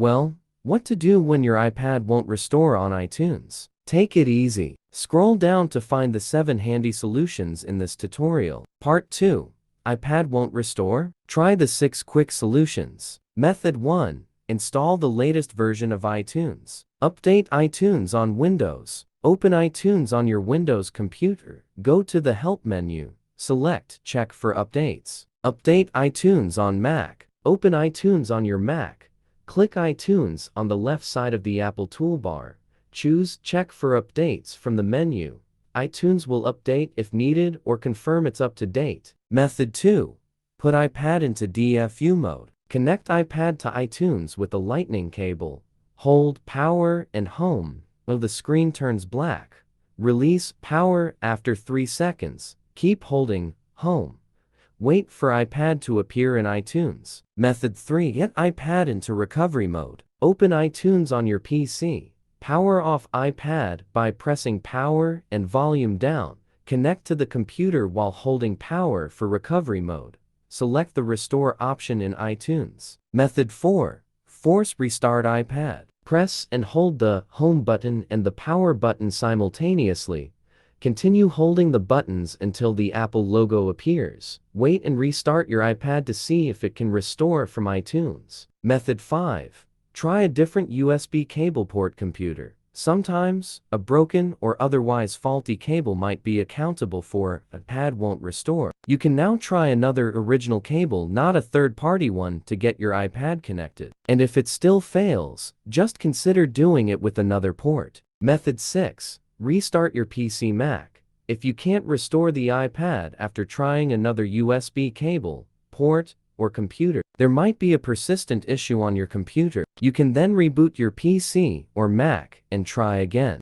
Well, what to do when your iPad won't restore on iTunes? Take it easy. Scroll down to find the 7 handy solutions in this tutorial. Part 2. iPad won't restore? Try the 6 quick solutions. Method 1. Install the latest version of iTunes. Update iTunes on Windows. Open iTunes on your Windows computer. Go to the Help menu. Select Check for Updates. Update iTunes on Mac. Open iTunes on your Mac. Click iTunes on the left side of the Apple toolbar. Choose Check for Updates from the menu. iTunes will update if needed or confirm it's up to date. Method 2. Put iPad into DFU mode. Connect iPad to iTunes with a lightning cable. Hold Power and Home while the screen turns black. Release Power after 3 seconds. Keep holding Home. Wait for iPad to appear in iTunes. Method 3. Get iPad into recovery mode. Open iTunes on your PC. Power off iPad by pressing power and volume down. Connect to the computer while holding power for recovery mode. Select the restore option in iTunes. Method 4. Force restart iPad. Press and hold the home button and the power button simultaneously. Continue holding the buttons until the Apple logo appears. Wait and restart your iPad to see if it can restore from iTunes. Method 5. Try a different USB cable port computer. Sometimes, a broken or otherwise faulty cable might be accountable for iPad won't restore. You can now try another original cable, not a third-party one, to get your iPad connected. And if it still fails, just consider doing it with another port. Method 6. Restart your PC Mac. If you can't restore the iPad after trying another USB cable, port, or computer, there might be a persistent issue on your computer. You can then reboot your PC or Mac and try again.